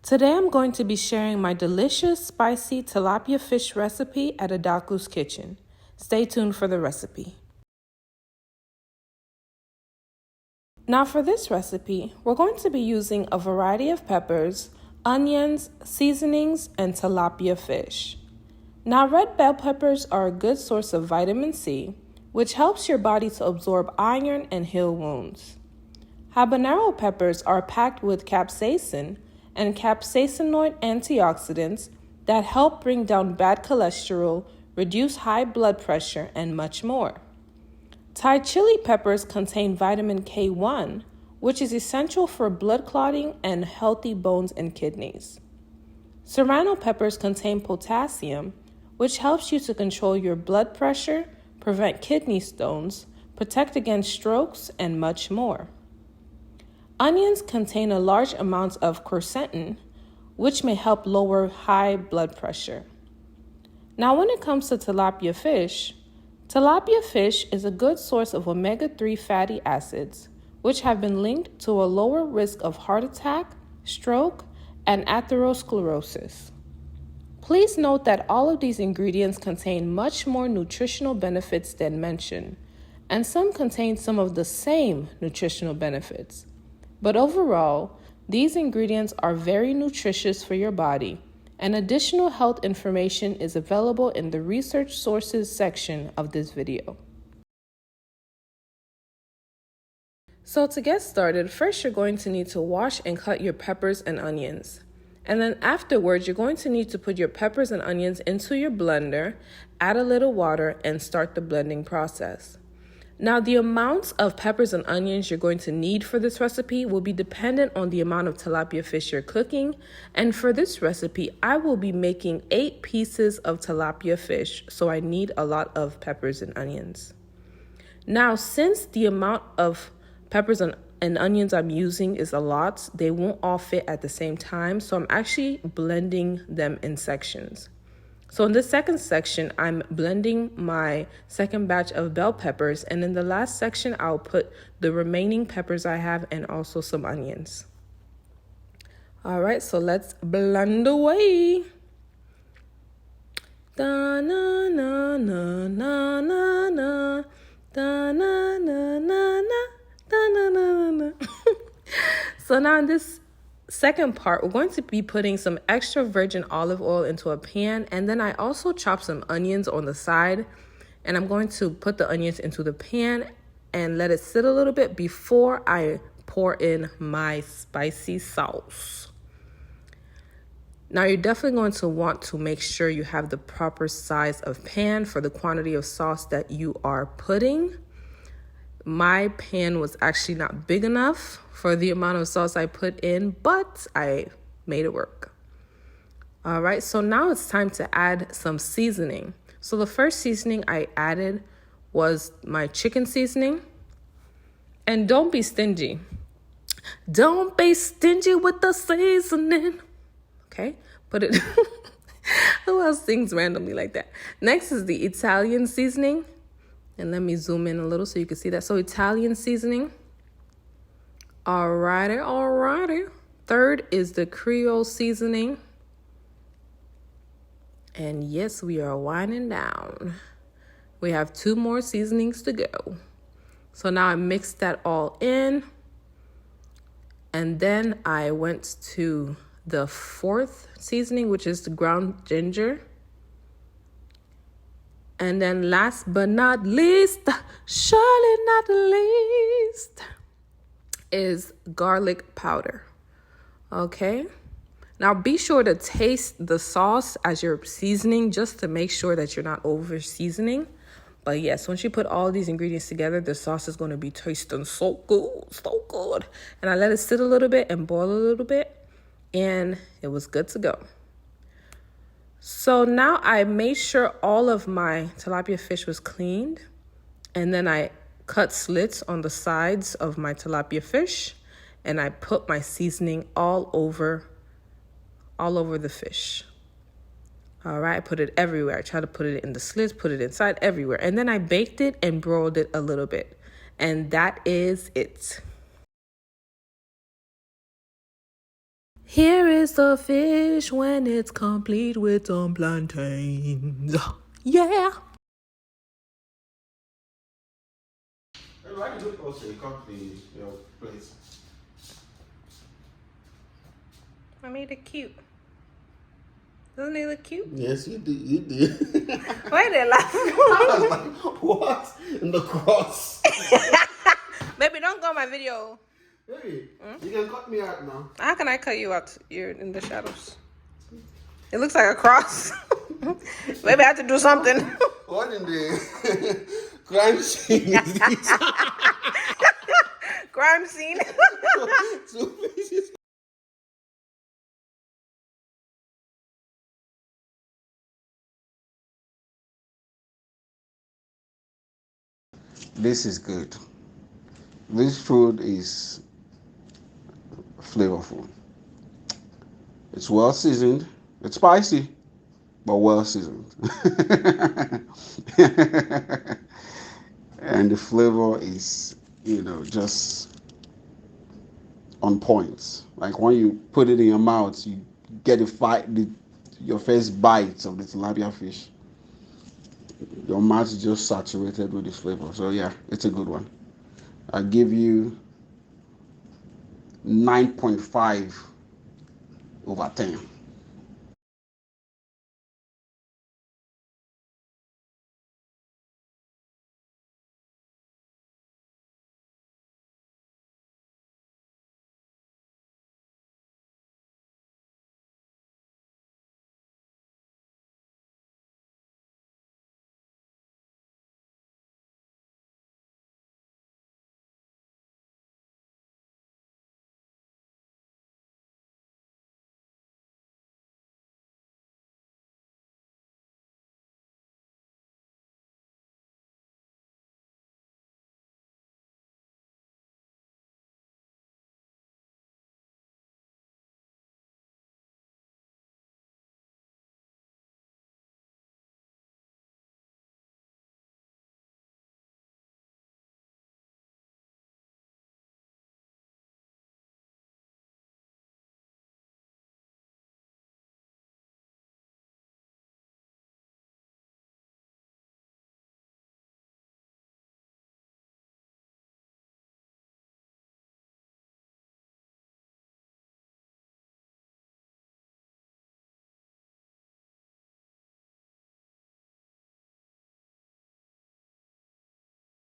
Today I'm going to be sharing my delicious spicy tilapia fish recipe at Adaku'S Kitchen. Stay tuned for the recipe. Now for this recipe, we're going to be using a variety of peppers, onions, seasonings, and tilapia fish. Now red bell peppers are a good source of vitamin C, which helps your body to absorb iron and heal wounds. Habanero peppers are packed with capsaicin and capsaicinoid antioxidants that help bring down bad cholesterol, reduce high blood pressure, and much more. Thai chili peppers contain vitamin K1, which is essential for blood clotting and healthy bones and kidneys. Serrano peppers contain potassium, which helps you to control your blood pressure, prevent kidney stones, protect against strokes, and much more. Onions contain a large amount of quercetin, which may help lower high blood pressure. Now, when it comes to tilapia fish is a good source of omega-3 fatty acids, which have been linked to a lower risk of heart attack, stroke, and atherosclerosis. Please note that all of these ingredients contain much more nutritional benefits than mentioned, and some contain some of the same nutritional benefits. But overall, these ingredients are very nutritious for your body, and additional health information is available in the research sources section of this video. So to get started, first you're going to need to wash and cut your peppers and onions. And then afterwards, you're going to need to put your peppers and onions into your blender, add a little water, and start the blending process. Now, the amounts of peppers and onions you're going to need for this recipe will be dependent on the amount of tilapia fish you're cooking. And for this recipe, I will be making 8 pieces of tilapia fish, so I need a lot of peppers and onions. Now, since the amount of peppers and onions I'm using is a lot, they won't all fit at the same time, so I'm actually blending them in sections. So in this second section, I'm blending my second batch of bell peppers, and in the last section, I'll put the remaining peppers I have and also some onions. All right, so let's blend away. Da na na na na na na da na na na na da na na na. So now in this second part, we're going to be putting some extra virgin olive oil into a pan, and then I also chop some onions on the side, and I'm going to put the onions into the pan and let it sit a little bit before I pour in my spicy sauce. Now you're definitely going to want to make sure you have the proper size of pan for the quantity of sauce that you are putting. My pan was actually not big enough for the amount of sauce I put in, but I made it work. All right, so now it's time to add some seasoning. So the first seasoning I added was my chicken seasoning. And don't be stingy. Don't be stingy with the seasoning. Okay, put it. Who else sings randomly like that? Next is the Italian seasoning. And let me zoom in a little so you can see that. So Italian seasoning. Alrighty. Third is the Creole seasoning. And yes, we are winding down. We have 2 more seasonings to go. So now I mixed that all in. And then I went to the 4th seasoning, which is the ground ginger. And then last but not least, surely not least, is garlic powder. Okay. Now be sure to taste the sauce as you're seasoning, just to make sure that you're not over seasoning. But yes, once you put all these ingredients together, the sauce is going to be tasting so good. And I let it sit a little bit and boil a little bit, and it was good to go. So now I made sure all of my tilapia fish was cleaned, and then I cut slits on the sides of my tilapia fish, and I put my seasoning all over the fish. All right, I put it everywhere. I tried to put it in the slits, put it inside, everywhere. And then I baked it and broiled it a little bit. And that is it. Here is the fish when it's complete with some plantains. Yeah. Why did you also copy your place? I made it cute. Doesn't it look cute? Yes, you did. You did. Why did they laugh? I was like, what in the cross? Baby, don't go on my video. Hey, you can cut me out now. How can I cut you out? You're in the shadows. It looks like a cross. Maybe I have to do something. What in the crime scene is this? Crime scene. Two pieces. This is good. This food is flavorful. It's well seasoned. It's spicy, but well seasoned. And the flavor is, just on point. Like when you put it in your mouth, you get your first bite of the tilapia fish. Your mouth is just saturated with the flavor. So yeah, it's a good one. I give you 9.5 over 10.